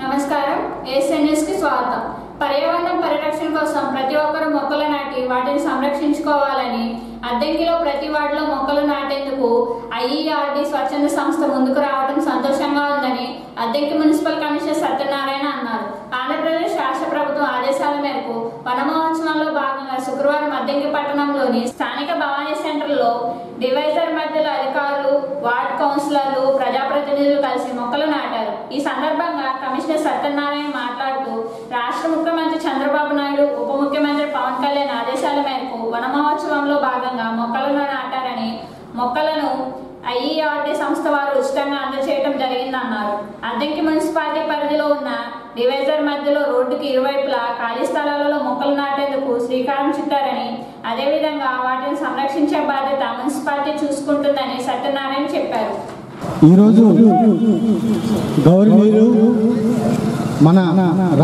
నమస్కారం, ASN news కి స్వాగతం. పర్యావరణ పరిరక్షణ కోసం ప్రతి ఒక్కరూ మొక్కలు నాటి వాటిని సంరక్షించుకోవాలని అద్దంకిలో ప్రతి వార్డులో మొక్కలు నాటేందుకు ఐఈఆర్డి స్వచ్ఛంద సంస్థ ముందుకు రావడం సంతోషంగా ఉందని అద్దంకి మున్సిపల్ కమిషనర్ సత్యనారాయణ అన్నారు. ఆంధ్రప్రదేశ్ రాష్ట్ర ప్రభుత్వం ఆదేశాల మేరకు వన మహోత్సవంలో భాగంగా శుక్రవారం అద్దంకి పట్టణంలోని స్థానిక భవానీ సెంటర్లో డివైజర్ మధ్యలో అధికారులు, వార్డు కౌన్సిలర్లు, ప్రజాప్రతినిధులు కలిసి మొక్కలు నాటారు. ఈ సందర్భంగా కమిషనర్ సత్యనారాయణ మాట్లాడుతూ రాష్ట్ర ముఖ్యమంత్రి చంద్రబాబు నాయుడు, ఉప ముఖ్యమంత్రి పవన్ కళ్యాణ్ ఆదేశాల మేరకు వన మహోత్సవంలో భాగంగా మొక్కలను నాటారని, మొక్కలను ఐఈఆర్డి సంస్థ వారు ఉచితంగా అందజేయడం జరిగిందన్నారు. అద్దంకి మున్సిపాలిటీ పరిధిలో ఉన్న డివైజర్ మధ్యలో రోడ్డుకి ఇరువైపులా ఖాళీ స్థలాలలో మొక్కలు నాటేందుకు శ్రీకారం చుట్టారని, అదేవిధంగా వాటిని సంరక్షించే బాధ్యత మున్సిపాలిటీ చూసుకుంటుందని సత్యనారాయణ చెప్పారు. ఈరోజు గౌరవనీయులు మన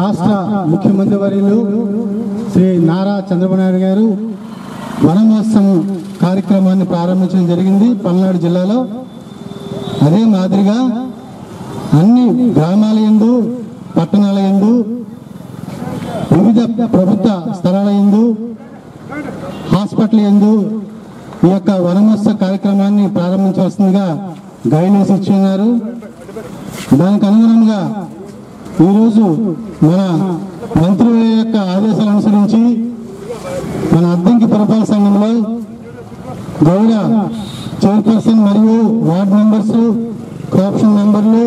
రాష్ట్ర ముఖ్యమంత్రి వర్యులు శ్రీ నారా చంద్రబాబు నాయుడు గారు వన మహోత్సవం కార్యక్రమాన్ని ప్రారంభించడం జరిగింది పల్నాడు జిల్లాలో. అదే మాదిరిగా అన్ని గ్రామాల యందు, పట్టణాల యందు, వివిధ ప్రభుత్వ స్థలాల యందు, హాస్పిటల్ యందు ఈ యొక్క వన మహోత్సవ కార్యక్రమాన్ని ప్రారంభించవలసిందిగా గైడ్లైన్స్ ఇచ్చున్నారు. దానికి అనుగుణంగా ఈరోజు మన మంత్రుల యొక్క ఆదేశాలు అనుసరించి మన అద్దంకి పురపాలక సంఘంలో గౌరవ చైర్పర్సన్ మరియు వార్డు మెంబర్స్, కోఆప్షన్ మెంబర్లు,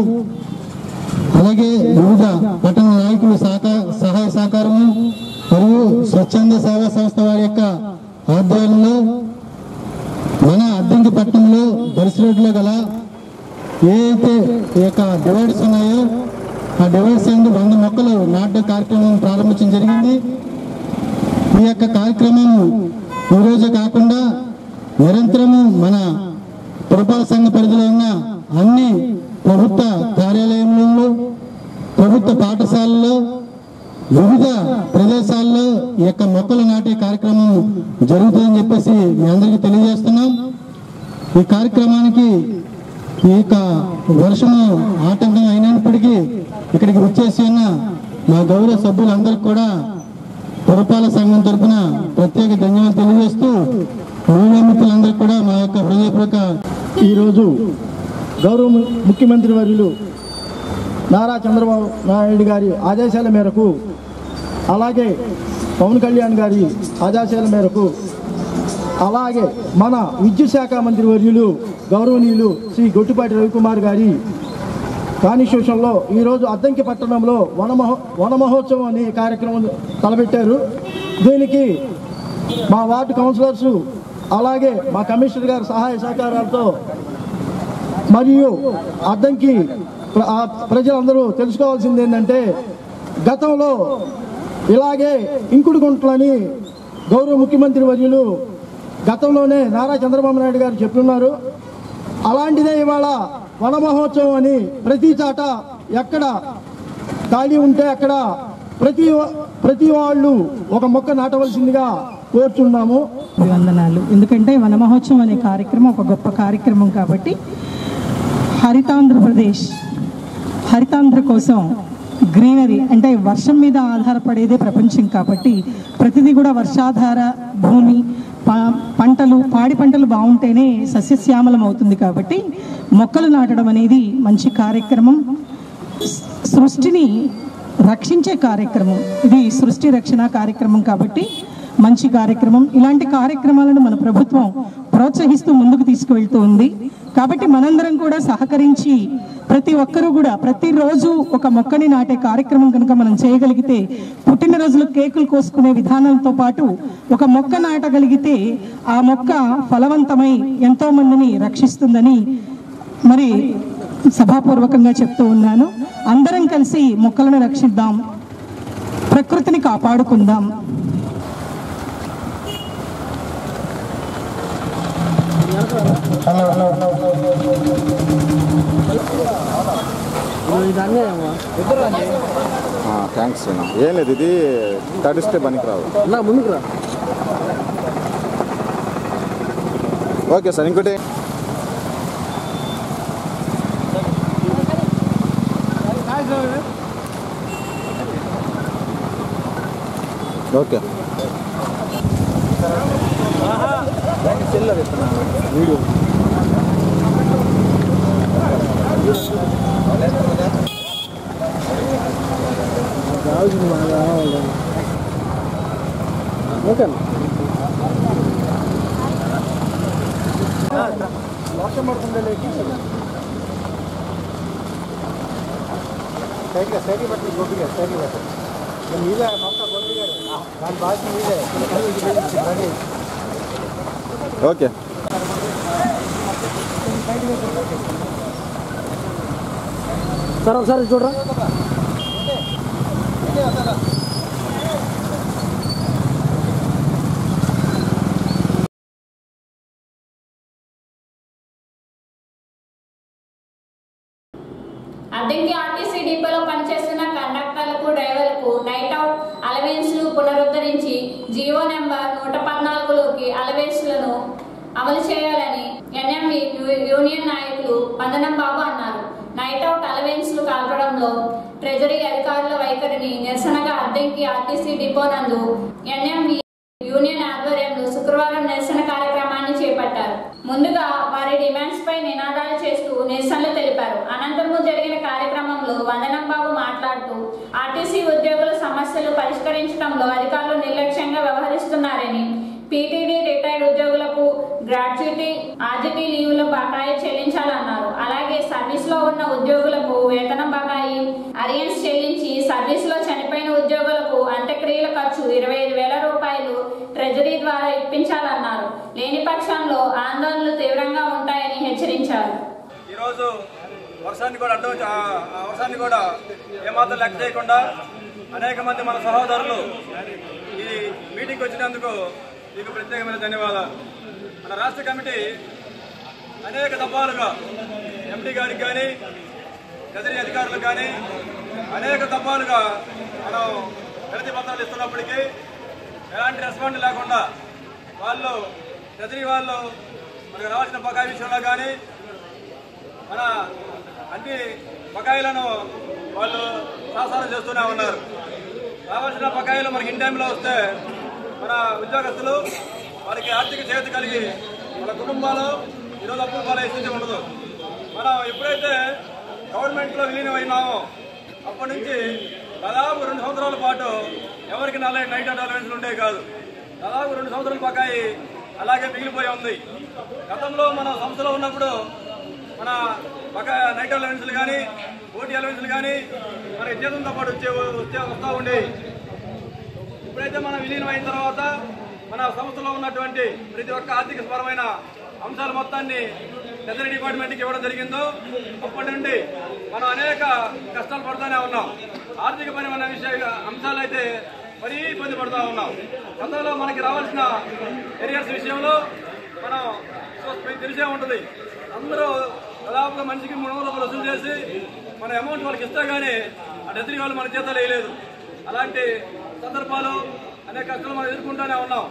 అలాగే వివిధ పట్టణ నాయకులు సహాయ సహకారము మరియు స్వచ్ఛంద సేవా సంస్థ వారి యొక్క ఆధ్వర్యంలో మన అద్దంకి పట్టణంలో బరిసి రోడ్లో గల ఏదైతే ఈ యొక్క డివైడర్స్ ఉన్నాయో ఆ డివైడర్స్ 100 మొక్కలు నాటే కార్యక్రమం ప్రారంభించడం జరిగింది. ఈ యొక్క కార్యక్రమం ఈరోజే కాకుండా నిరంతరము మన పురపాలక సంఘ పరిధిలో ఉన్న అన్ని ప్రభుత్వ కార్యాలయంలో, ప్రభుత్వ పాఠశాలల్లో, వివిధ ప్రదేశాల్లో ఈ యొక్క మొక్కలు నాటే కార్యక్రమం జరుగుతుందని చెప్పేసి మీ అందరికీ తెలియజేస్తున్నాం. ఈ కార్యక్రమానికి ఈ యొక్క వర్షము ఆటంకం అయినప్పటికీ ఇక్కడికి వచ్చేసి ఉన్న మా గౌరవ సభ్యులందరికీ కూడా పురపాలక సంఘం తరఫున ప్రత్యేక ధన్యవాదాలు తెలియజేస్తూ మీడియా మిత్రులందరికీ కూడా మా యొక్క హృదయపూర్వక ఈరోజు గౌరవ ముఖ్యమంత్రి వర్యులు నారా చంద్రబాబు నాయుడు గారి ఆదేశాల మేరకు, అలాగే పవన్ కళ్యాణ్ గారి ఆదేశాల మేరకు, అలాగే మన విద్యుత్ శాఖ మంత్రి వర్యులు గౌరవనీయులు శ్రీ గొట్టిపాటి రవికుమార్ గారి కాన్స్టిట్యూషన్లో ఈరోజు అద్దంకి పట్టణంలో వన మహోత్సవం అనే కార్యక్రమం తలపెట్టారు. దీనికి మా వార్డు కౌన్సిలర్సు, అలాగే మా కమిషనర్ గారి సహాయ సహకారాలతో మరియు అద్దంకి ప్రజలందరూ తెలుసుకోవాల్సింది ఏంటంటే, గతంలో ఇలాగే ఇంకుడు గుంటలని గౌరవ ముఖ్యమంత్రి వర్యులు గతంలోనే నారా చంద్రబాబు నాయుడు గారు చెప్తున్నారు. అలాంటిదే ఇవాళ వన మహోత్సవం అని ప్రతి చాట ఎక్కడ ఖాళీ ఉంటే అక్కడ ప్రతి వాళ్ళు ఒక మొక్క నాటవలసిందిగా కోరుచున్నాము. వందనాలు. ఎందుకంటే వన మహోత్సవం అనే కార్యక్రమం ఒక గొప్ప కార్యక్రమం కాబట్టి హరితాంధ్ర కోసం గ్రీనరీ అంటే వర్షం మీద ఆధారపడేదే ప్రపంచం కాబట్టి ప్రతిదీ కూడా వర్షాధార భూమి, పంటలు, పాడి పంటలు బాగుంటేనే సస్యశ్యామలం అవుతుంది. కాబట్టి మొక్కలు నాటడం అనేది మంచి కార్యక్రమం, సృష్టిని రక్షించే కార్యక్రమం. ఇది సృష్టి రక్షణ కార్యక్రమం కాబట్టి మంచి కార్యక్రమం. ఇలాంటి కార్యక్రమాలను మన ప్రభుత్వం ప్రోత్సహిస్తూ ముందుకు తీసుకువెళ్తూ ఉంది. కాబట్టి మనందరం కూడా సహకరించి ప్రతి ఒక్కరూ కూడా ప్రతిరోజు ఒక మొక్కని నాటే కార్యక్రమం కనుక మనం చేయగలిగితే, పుట్టినరోజులు కేకులు కోసుకునే విధానంతో పాటు ఒక మొక్క నాటగలిగితే ఆ మొక్క ఫలవంతమై ఎంతో మందిని రక్షిస్తుందని మరి సభాపూర్వకంగా చెప్తూ ఉన్నాను. అందరం కలిసి మొక్కలను రక్షిద్దాం, ప్రకృతిని కాపాడుకుందాం. థ్యాంక్స్ అన్న. ఏం లేదు, ఇది తడిస్తే పనికి రాదు. ముందుకు రా. Okay sir. ఇంకోటి ఓకే ఓకే వర్షం పడుతుండే సైకిల్ పట్టి గోపి గారు సైకిల్ పట్టారు మీదే మొత్తం గోపి గారు దాని భాష మీదే ఓకే సార్ ఒకసారి చూడరా అద్దెంకి ఆర్టీసీ డిపోలో పనిచేస్తున్న కండక్టర్లకు డ్రైవర్లకు నైట్ అవుట్ అలవెన్స్లు పునరుద్ధరించి జీవో నెంబర్ 114లోకి అలవెన్స్లను అమలు చేయాలని ఎన్ఎంవి యూనియన్ నాయకులు వందనం బాబు అన్నారు. నైట్ అవుట్ అలవెన్స్లు కాల్పడంలో ట్రెజరీ అధికారుల వైఖరిని నిరసనగా అద్దెంకి ఆర్టీసీ డిపో నందు ఎన్ఎంవి యూనియన్ ఆధ్వర్యంలో శుక్రవారం నిరసన కార్యక్రమాన్ని చేపట్టారు. ముందుగా వారి డిమాండ్స్ పై నినాదాలు చేస్తూ నిరసనలు తెలిపారు. అనంతరం జరిగిన కార్యక్రమంలో వందనం బాబు మాట్లాడుతూ ఆర్టీసీ ఉద్యోగుల సమస్యలు పరిష్కరించడంలో అధికారులు నిర్లక్ష్యంగా వ్యవహరిస్తున్నారని, పీటీడీ రిటైర్డ్ ఉద్యోగులకు గ్రాట్యుటీ ఆర్జిటీ లీవుల బకాయి చెల్లించాలన్నారు. అలాగే సర్వీస్ లో ఉన్న ఉద్యోగులకు వేతనం బకాయి అరియన్స్ చెల్లించి సర్వీస్ లో చనిపోయిన ఉద్యోగులకు అంత్యక్రియల ఖర్చు 25,000 రూపాయలు ట్రెజరీ ద్వారా ఇప్పించాలన్నారు. లేని పక్షంలో ఆందోళనలు తీవ్రంగా ఉంటాయని హెచ్చరించారు. ఈరోజు వర్షాన్ని కూడా ఏమాత్రం లెక్క చేయకుండా అనేక మంది మన సహోదరులు ఈ మీటింగ్కి వచ్చినందుకు మీకు ప్రత్యేకమైన ధన్యవాదాలు. మన రాష్ట్ర కమిటీ అనేక దఫాలుగా ఎండీ గారికి కానీ ట్రెజరీ అధికారులకు కానీ అనేక దఫాలుగా మనం వినతి పత్రాలు ఇస్తున్నప్పటికీ ఎలాంటి రెస్పాండ్ లేకుండా వాళ్ళు ట్రెజరీ వాళ్ళు మనకు రావాల్సిన బకాయి విషయంలో కానీ మన అన్ని బకాయిలను వాళ్ళు సాసారం చేస్తూనే ఉన్నారు. రావాల్సిన బకాయిలు మనకి ఇన్ టైంలో వస్తే మన ఉద్యోగస్తులు వారికి ఆర్థిక చేతి కలిగి మన కుటుంబాలు ఈరోజు అప్పులు పాలే స్థితి ఉండదు. మనం ఎప్పుడైతే గవర్నమెంట్లో విలీనమైనామో అప్పటి నుంచి దాదాపు 2 సంవత్సరాల పాటు ఎవరికి నైట్ అలవెన్స్లు ఉండేవి కాదు. దాదాపు 2 సంవత్సరాల బకాయి అలాగే మిగిలిపోయి ఉంది. గతంలో మన సంస్థలో ఉన్నప్పుడు మన నైట్ అలవెన్స్లు కానీ ఓటీ అలవెన్స్లు కానీ మన జీతంతో పాటు వస్తూ ఉండేవి. ఇప్పుడైతే మనం విలీనం అయిన తర్వాత మన సంస్థలో ఉన్నటువంటి ప్రతి ఒక్క ఆర్థిక పరమైన అంశాల మొత్తాన్ని ట్రెజరీ డిపార్ట్మెంట్కి ఇవ్వడం జరిగిందో అప్పటి నుండి మనం అనేక కష్టాలు పడుతూనే ఉన్నాం. ఆర్థిక పరమైన అంశాలు అయితే మరీ ఇబ్బంది పడుతూ ఉన్నాం. గతంలో మనకి రావాల్సిన ఏరియాస్ విషయంలో మనం తెలిసే ఉంటుంది. అందరూ దాదాపుగా మనిషికి 300 రూపాయలు వసూలు చేసి మన అమౌంట్ వాళ్ళకి ఇస్తే కానీ ఆ ట్రెజరీ వాళ్ళు మన జీతాలు వేయలేదు. అలాంటి సందర్భాలు అనేక కష్టాలు మనం ఎదుర్కొంటూనే ఉన్నాం.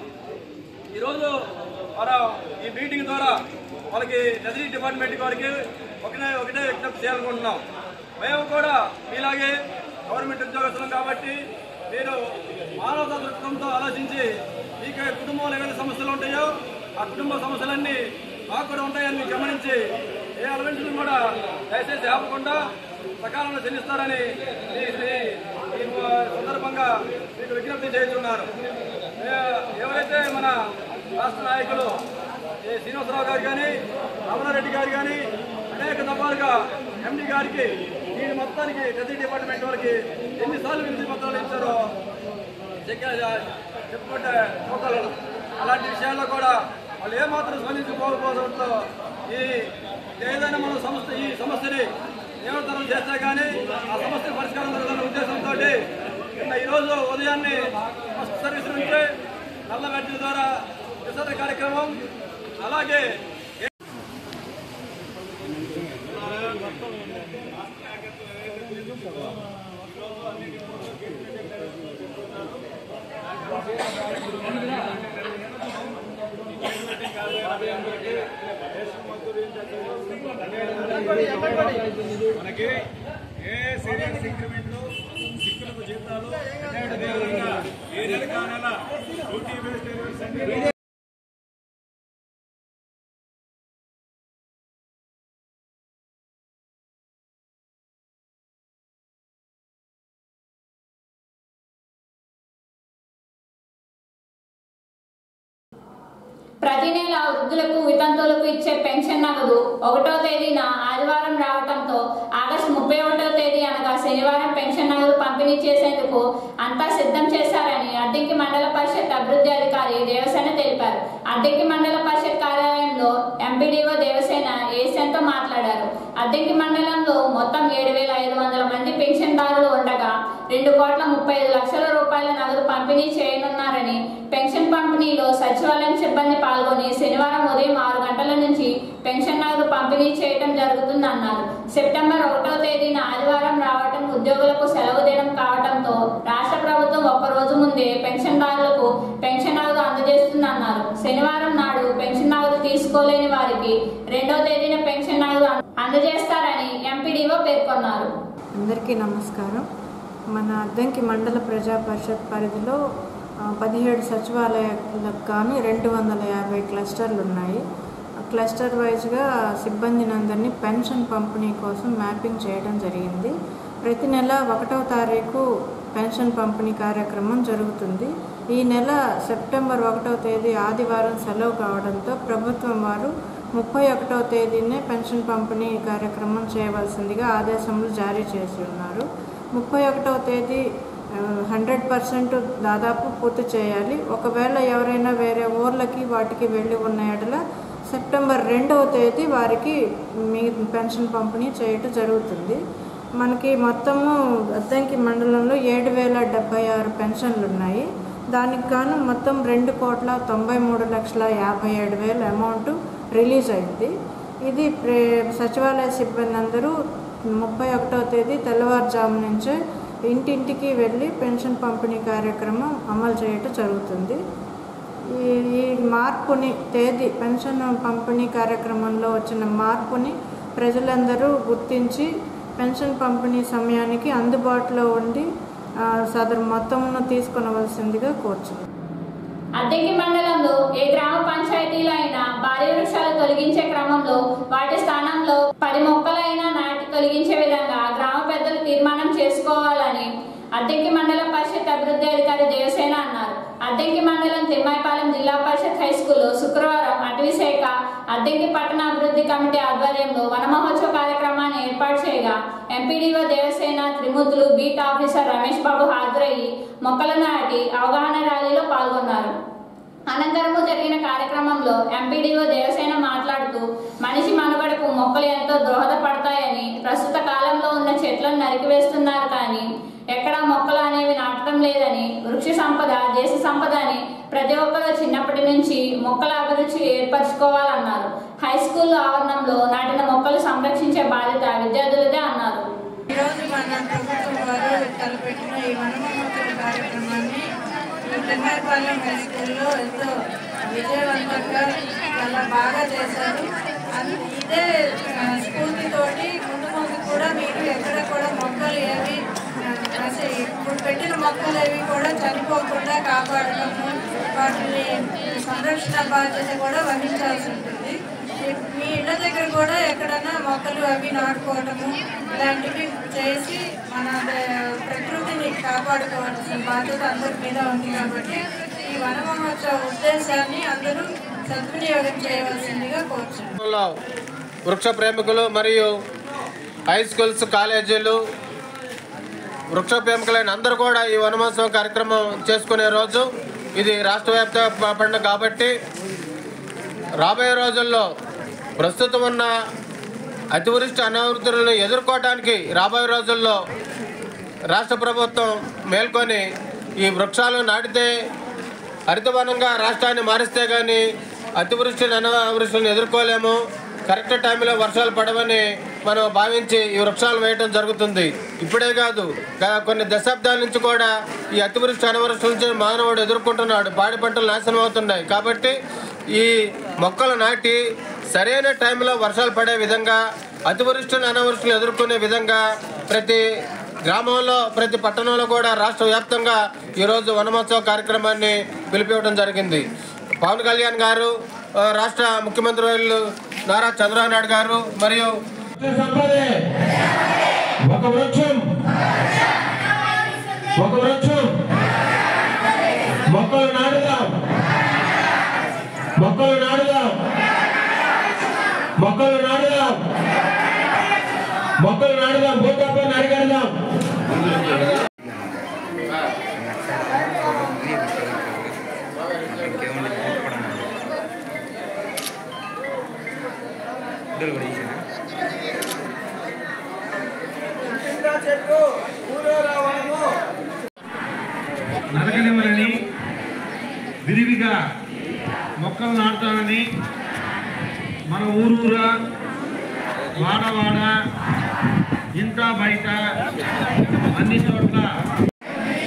ఈరోజు మనం ఈ మీటింగ్ ద్వారా వాళ్ళకి ట్రెజరీ డిపార్ట్మెంట్ వారికి ఒకటే విజ్ఞప్తి చేయాలనుకుంటున్నాం. మేము కూడా ఇలాగే గవర్నమెంట్ ఉద్యోగస్తులం కాబట్టి మీరు మానవతా దృక్పథంతో ఆలోచించి మీకు కుటుంబంలో ఏమైనా సమస్యలు ఉంటాయో ఆ కుటుంబ సమస్యలన్నీ మాకు కూడా ఉంటాయని గమనించి ఏ అలవెన్స్లు కూడా దయచేసి ఆపకుండా సకాలంలో చెల్లిస్తారని ఈ సందర్భంగా మీకు విజ్ఞప్తి చేస్తున్నారు. ఎవరైతే మన రాష్ట్ర నాయకులు శ్రీనివాసరావు గారు కానీ రామనారెడ్డి గారు కానీ అనేక దఫాలుగా ఎండీ గారికి దీని మొత్తానికి ట్రెజరీ డిపార్ట్మెంట్ వాళ్ళకి ఎన్నిసార్లు వినతి పత్రాలు ఇచ్చారో చెప్పుకుంటే పోగలరు. అలాంటి విషయాల్లో కూడా వాళ్ళు ఏమాత్రం స్పందించుకోకపోవడంతో ఏదైనా మనం ఈ సమస్యని నియంత్రణ చేస్తే కానీ ఆ సమస్య పరిష్కారం జరుగుతున్న ఉద్దేశంతో ఈరోజు ఉదయాన్నే ఫస్ట్ సర్వీస్ నుంచి నల్ల బ్యాటరీ ద్వారా విసర్జన కార్యక్రమం అలాగే మనకి ఏ సీనియర్స్ ఇంక్రిమెంట్లు, సిక్కులకు జీతాలు, ఏ ప్రతి నెల వృద్ధులకు వితంతువులకు ఇచ్చే పెన్షన్ నగదు 1వ తేదీన ఆదివారం రావడంతో ఆగస్టు 31వ తేదీ అనగా శనివారం పెన్షన్ నగదు పంపిణీ చేసేందుకు అంతా సిద్ధం చేశారని అద్దెంకి మండల పరిషత్ అభివృద్ధి అధికారి దేవసేన తెలిపారు. అద్దెంకి మండల పరిషత్ కార్యాలయంలో ఎంపీడీఓ దేవసేన ఏసీఎన్తో మాట్లాడారు. అద్దెంకి మండలంలో మొత్తం 7,500 మంది పెన్షన్దారులు ఉండగా 2,35,00,000 రూపాయల నగదు పంపిణీ చేయనున్నారని, పెన్షన్ పంపిణీలో సచివాలయం సిబ్బంది పాల్గొని శనివారం ఉదయం 6 గంటల నుంచి పెన్షన్ నగదు పంపిణీ చేయడం జరుగుతుందన్నారు. సెప్టెంబర్ 1వ తేదీన ఆదివారం రావటం ఉద్యోగులకు సెలవు దినం కావడంతో రాష్ట్ర ప్రభుత్వం ఒక్కరోజు ముందే పెన్షన్దారులకు పెన్షన్ నగదు అందజేస్తుందన్నారు. శనివారం నాడు పెన్షన్ నగదు తీసుకోలేని వారికి 2వ తేదీన పెన్షన్ నగదు అందజేస్తారని ఎంపీడీఓ పేర్కొన్నారు. అందరికీ నమస్కారం. మన అద్దంకి మండల ప్రజా పరిషత్ పరిధిలో 17 సచివాలయాలకు కానీ 250 క్లస్టర్లు ఉన్నాయి. క్లస్టర్ వైజ్గా సిబ్బందిని అందరినీ పెన్షన్ పంపిణీ కోసం మ్యాపింగ్ చేయడం జరిగింది. ప్రతి నెల 1వ తారీఖు పెన్షన్ పంపిణీ కార్యక్రమం జరుగుతుంది. ఈ నెల సెప్టెంబర్ 1వ తేదీ ఆదివారం సెలవు కావడంతో ప్రభుత్వం వారు 31వ తేదీనే పెన్షన్ పంపిణీ కార్యక్రమం చేయవలసిందిగా ఆదేశములు జారీ చేసి ఉన్నారు. 31వ తేదీ 100% దాదాపు పూర్తి చేయాలి. ఒకవేళ ఎవరైనా వేరే ఊర్లకి వాటికి వెళ్ళి ఉన్న ఎడల సెప్టెంబర్ 2వ తేదీ వారికి మీ పెన్షన్ పంపిణీ చేయటం జరుగుతుంది. మనకి మొత్తము అద్దంకి మండలంలో 7,076 పెన్షన్లు ఉన్నాయి. దానికి గాను మొత్తం 2,93,57,000 అమౌంట్ రిలీజ్ అయింది. ఇది సచివాలయ సిబ్బంది అందరూ 31వ తేదీ తెల్లవారుజాము నుంచే ఇంటింటికి వెళ్ళి పెన్షన్ పంపిణీ కార్యక్రమం అమలు చేయటం జరుగుతుంది. ఈ మార్పుని పెన్షన్ పంపిణీ కార్యక్రమంలో వచ్చిన మార్పుని ప్రజలందరూ గుర్తించి పెన్షన్ పంపిణీ సమయానికి అందుబాటులో ఉండి సదరు మొత్తంను తీసుకొనవలసిందిగా కోరుచున్నాను. అద్దెంకి మండలంలో ఏ గ్రామ పంచాయతీలో అయినా భారీ వృక్షాలు తొలగించే క్రమంలో వాటి స్థానంలో 10 మొక్కలైనా నాటి తొలగించే విధంగా గ్రామ పెద్దలు తీర్మానం చేసుకోవాలని అద్దెంకి మండల పరిషత్ అభివృద్ధి అధికారి దేవసేన అన్నారు. అద్దెంకి మండలం తిమ్మాయిపాలెం జిల్లా పరిషత్ హై స్కూల్లో శుక్రవారం అటవీశాఖ అద్దెంకి పట్టణ అభివృద్ధి కమిటీ ఆధ్వర్యంలో వన మహోత్సవ కార్యక్రమాన్ని ఏర్పాటు చేయగా ఎంపీడీఓ దేవసేన, త్రిమూర్తులు, బీట్ ఆఫీసర్ రమేష్ బాబు హాజరయ్యి మొక్కలు నాటి అవగాహన ర్యాలీలో పాల్గొన్నారు. అనంతరము జరిగిన కార్యక్రమంలో ఎంపీడీఓ దేవసేన మాట్లాడుతూ మనిషి మనుగడకు మొక్కలు ఎంతో దోహదపడతాయని, ప్రస్తుత కాలంలో ఉన్న చెట్లను నరికివేస్తున్నారు కానీ ఎక్కడా మొక్కలు అనేవి నాటడం లేదని, వృక్ష సంపద దేశ సంపద అని ప్రతి ఒక్కరూ చిన్నప్పటి నుంచి మొక్కల అభిరుచి ఏర్పరచుకోవాలన్నారు. హై స్కూల్ ఆవరణంలో నాటిన మొక్కలు సంరక్షించే బాధ్యత విద్యార్థులదే అన్నారు. ఈరోజు మన ప్రభుత్వం వారు తలపెట్టిన ఈ వన మహోత్సవ కార్యక్రమాన్ని తిమ్మాయిపాలెం హై స్కూల్లో ఎంతో విజయవంతంగా చాలా బాగా చేశారు. ఇదే స్ఫూర్తితోటి ముందు కూడా మీరు ఎక్కడ కూడా మొక్కలు ఏవి ఇప్పుడు పెట్టిన మొక్కలు ఏవి కూడా చనిపోకుండా కాపాడటము, వాటిని సంరక్షణ బాధ్యత కూడా వహించాల్సి ఉంటుంది. మీ ఇళ్ళ దగ్గర కూడా ఎక్కడైనా మొక్కలు అవి నాటుకోవటము ఇలాంటివి చేసి మన ప్రకృతిని కాపాడుకోవాల్సిన బాధ్యత అందరి మీద ఉంది. కాబట్టి ఈ వన మహోత్సవ ఉద్దేశాన్ని అందరూ సద్వినియోగం చేయవలసిందిగా కోరుచున్నాం. వృక్ష ప్రేమికులు మరియు హై స్కూల్స్, కాలేజీలు, వృక్ష ప్రేమికులైన అందరూ కూడా ఈ వన మహోత్సవం కార్యక్రమం చేసుకునే రోజు ఇది రాష్ట్ర వ్యాప్త పండుగ. కాబట్టి రాబోయే రోజుల్లో ప్రస్తుతం ఉన్న అతివృష్టి అనావృత్తులను ఎదుర్కోవడానికి రాబోయే రోజుల్లో రాష్ట్ర ప్రభుత్వం మేల్కొని ఈ వృక్షాలు నాటితే హరితవనంగా రాష్ట్రాన్ని మారిస్తే కానీ అతివృష్టిని అనావృష్టిని ఎదుర్కోలేము. కరెక్ట్ టైంలో వర్షాలు పడవని మనం భావించి ఈ వృక్షాలు వేయడం జరుగుతుంది. ఇప్పుడే కాదు, కొన్ని దశాబ్దాల నుంచి కూడా ఈ అతివృష్టి అనావృష్టి నుంచి మానవుడు ఎదుర్కొంటున్నాడు. పాడి పంటలు నాశనం అవుతున్నాయి. కాబట్టి ఈ మొక్కలు నాటి సరైన టైంలో వర్షాలు పడే విధంగా, అతివృష్టిని అనావృష్టిని ఎదుర్కొనే విధంగా ప్రతి గ్రామంలో ప్రతి పట్టణంలో కూడా రాష్ట్ర వ్యాప్తంగా ఈరోజు వనమహోత్సవ కార్యక్రమాన్ని పిలిపివ్వడం జరిగింది. పవన్ కళ్యాణ్ గారు, రాష్ట్ర ముఖ్యమంత్రి వర్యులు నారా చంద్రబాబు నాయుడు గారు మరియు ఒక వృక్షం మొక్కలు నాటుదాం, మొక్కలు నాటుదాం, మొక్కలు నాటుదాం, మొక్కలు నాటుదాం, భూతాపాన్ని అరికడదాం. నరకనివ్వరని, విరివిగా మొక్కలు నాటుతానని మన ఊరూరా, వాడవాడ, ఇంత బయట అన్ని చోట్ల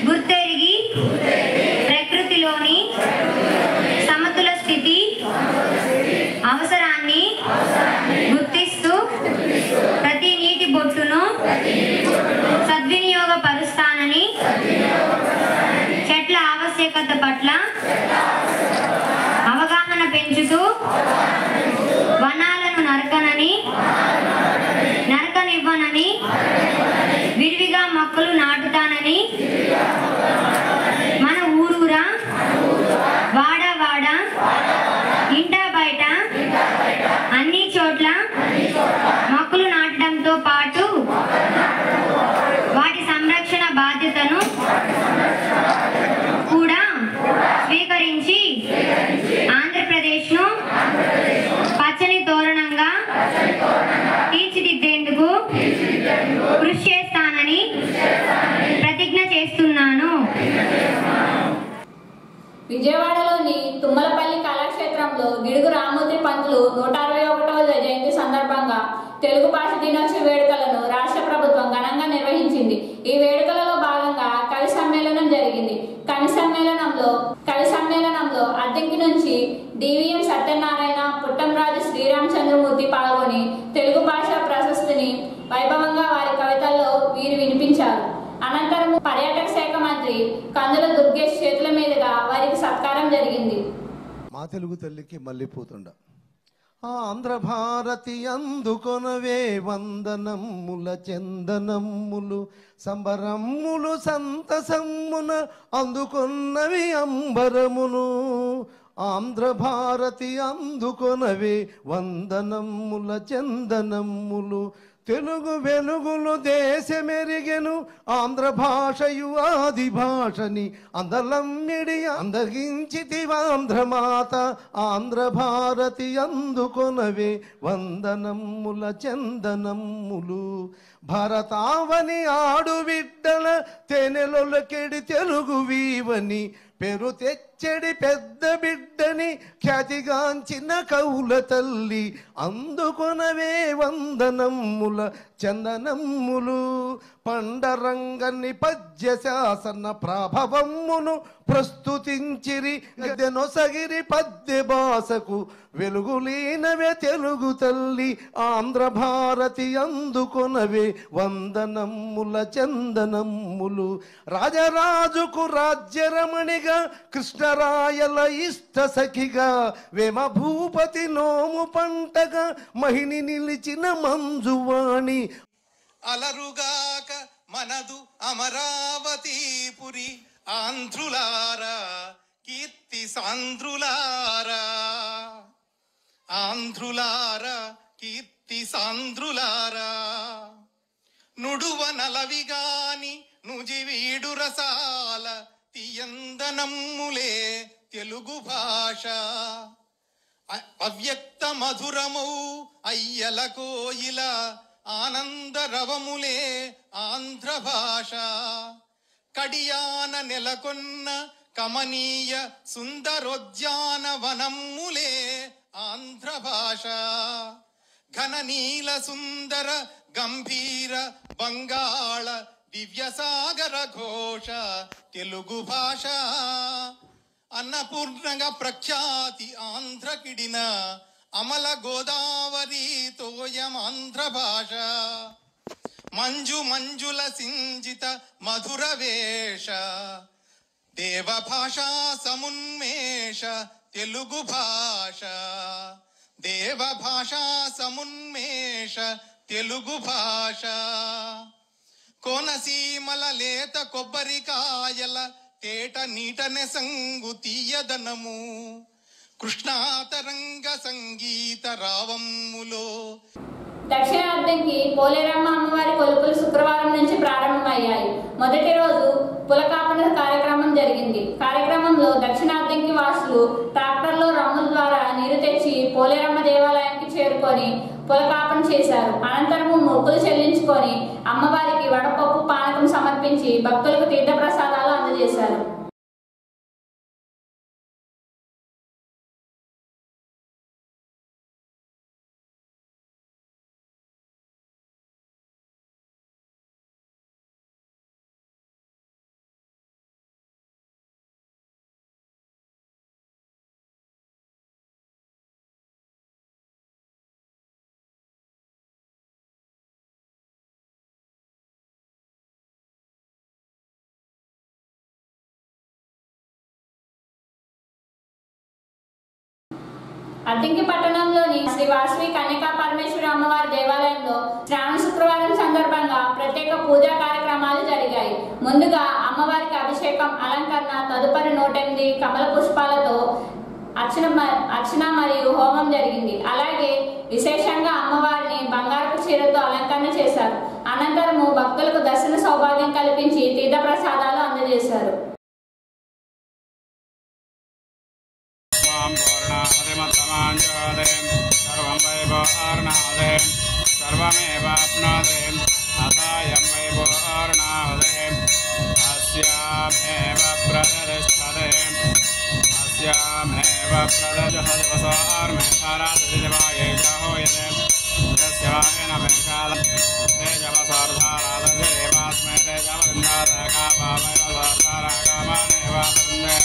గుర్తెరిగి ప్రకృతిలోని సమతుల స్థితి అవసరాన్ని గుర్తిస్తూ ప్రతి నీటి బొట్టును సద్వినియోగపరుస్తానని, చెట్ల ఆవశ్యకత పట్ల అవగాహన పెంచుతూ వనాలను నరకనివ్వనని, విరివిగా మొక్కలు నాటుతానని, మన ఊరూరా, వాడ ఇంట బయట అన్ని చోట్ల మొక్కలు నాటడంతో పాటు వాటి సంరక్షణ బాధ్యతను కూడా స్వీకరించి ఆంధ్రప్రదేశ్ను పచ్చని తోరణంగా తీర్చిదిద్దేందుకు కృషి చేస్తానని ప్రతిజ్ఞ చేస్తున్నాను. విజయవాడలోని తుమ్మలపల్లి కళాక్షేత్రంలో గిడుగు రామ్మూర్తి పంతులు 161వ జయంతి సందర్భంగా తెలుగు భాష దినోత్సవ వేడుకలను రాష్ట్ర ప్రభుత్వం ఘనంగా నిర్వహించింది. ఈ వేడుకలలో భాగంగా కవి సమ్మేళనం జరిగింది. కవి సమ్మేళనంలో అద్దెంకి నుంచి డివిఎం సత్యనారాయణ, పుట్టంరాజు శ్రీరామచంద్రమూర్తి పాల్గొని తెలుగు భాష ప్రశస్తిని వైభవంగా వారి కవితల్లో వీరు వినిపించారు. అనంతరం పర్యాటక శాఖ మంత్రి కందుల దుర్గేష్ చేతుల మీదుగా వారికి సత్కారం జరిగింది. మా తెలుగు తల్లికి మల్లెపూతుండ ఆంధ్ర భారతి అందుకొనవే వందనమ్ముల చందనమ్ములు, సంబరమ్ములు సంతసమ్మున అందుకొన్నవి అంబరమును. ఆంధ్ర భారతి అందుకొనవే వందనమ్ముల చందనమ్ములు, తెలుగు వెలుగులు దేశమెరిగెను ఆంధ్ర భాషయు ఆది భాషని, అందలమ్మిడి అందగించితివాంధ్రమాత. ఆంధ్ర భారతి అందుకొనవే వందనమ్ముల చందనమ్ములు, భారతావని ఆడు బిడ్డల తెనెలొలకెడి తెలుగు వీవని, పేరు తెచ్చడి పెద్ద బిడ్డని ఖ్యాతిగాంచిన కవుల తల్లి. అందుకొనవే వందనమ్ముల చందనమ్ములు, పండరంగని పద్య శాసన ప్రాభవమ్మును ప్రస్తుతించిరి, గదెనొసగిరి పద్య భాషకు వెలుగులీనవే తెలుగు తల్లి. ఆంధ్ర భారతి అందుకొనవే వందనమ్ముల చందనమ్ములు, రాజరాజుకు రాజ్యరమణిగా, కృష్ణరాయల ఇష్ట సఖిగా, వేమ భూపతి నోము పంటగా, మహిని నిలిచిన మంజువాణి. అలరుగాక మనదు అమరావతీపురి, ఆంధ్రులారా కీర్తి సాంధ్రులారా, ఆంధ్రులారా కీర్తి సాంధ్రులారా. నుడువ నలవిగాని నుజివీడు రసాల, తీయందనమ్ములే తెలుగు భాష. అవ్యక్త మధురమౌ అయ్యల కోయిల, ఆనందరవములే ఆంధ్ర భాష. కడియాన నెలకొన్న కమనీయ సుందరోద్యానవనమ్ములే ఆంధ్ర భాష. ఘననీల సుందర గంభీర బంగాళ దివ్యసాగర ఘోష తెలుగు భాష. అన్నపూర్ణగా ప్రఖ్యాతి ఆంధ్రకిడిన, అమల గోదావరి తోయం ఆంధ్ర భాష. మంజు మంజుల సింజిత మధుర వేష దేవ భాషా సమున్మేష తెలుగు భాష దేవ భాషా సమున్మేష తెలుగు భాష కోనసీమల లేత కొబ్బరికాయల తేట నీటనె సంగు తీయదనము కృష్ణాతరంగ సంగీత రావమ్ములో. దక్షిణ అద్దంకి పోలేరమ్మ అమ్మవారి కొలుపులు శుక్రవారం నుంచి ప్రారంభమయ్యాయి. మొదటి రోజు పులకాపన కార్యక్రమం జరిగింది. కార్యక్రమంలో దక్షిణ అద్దంకి వాసులు ట్రాక్టర్లో రమ్ముల ద్వారా నీరు తెచ్చి పోలేరమ్మ దేవాలయానికి చేరుకొని పులకాపన చేశారు. అనంతరము మొక్కులు చెల్లించుకొని అమ్మవారికి వడపప్పు పానకం సమర్పించి భక్తులకు తీర్థప్రసాదాలు అందజేశారు. అద్దంకి పట్టణంలోని శ్రీ వాసవి కన్యకా పరమేశ్వరి అమ్మవారి దేవాలయంలో శ్రావణ శుక్రవారం సందర్భంగా ప్రత్యేక పూజా కార్యక్రమాలు జరిగాయి. ముందుగా అమ్మవారికి అభిషేకం, అలంకరణ, తదుపరి 108 కమల పుష్పాలతో అర్చన మరియు హోమం జరిగింది. అలాగే విశేషంగా అమ్మవారిని బంగారపు చీరతో అలంకరణ చేశారు. అనంతరము భక్తులకు దర్శన సౌభాగ్యం కల్పించి తీర్థప్రసాదాలు అందజేశారు. सर्वं वैभवार्णादे सर्वमेवाप्नोदे अथायं वैभवार्णादे अस्यामेव प्रदर्शते अस्यामेव प्रदर्शहदिवसार्मेधाराददिवाये जाहोयते तस्यवायेन वैकालं तेजवसार्धाराददेवास्मे तेजवन्दादकामावैवसार्धाराकामानेवावृन्दे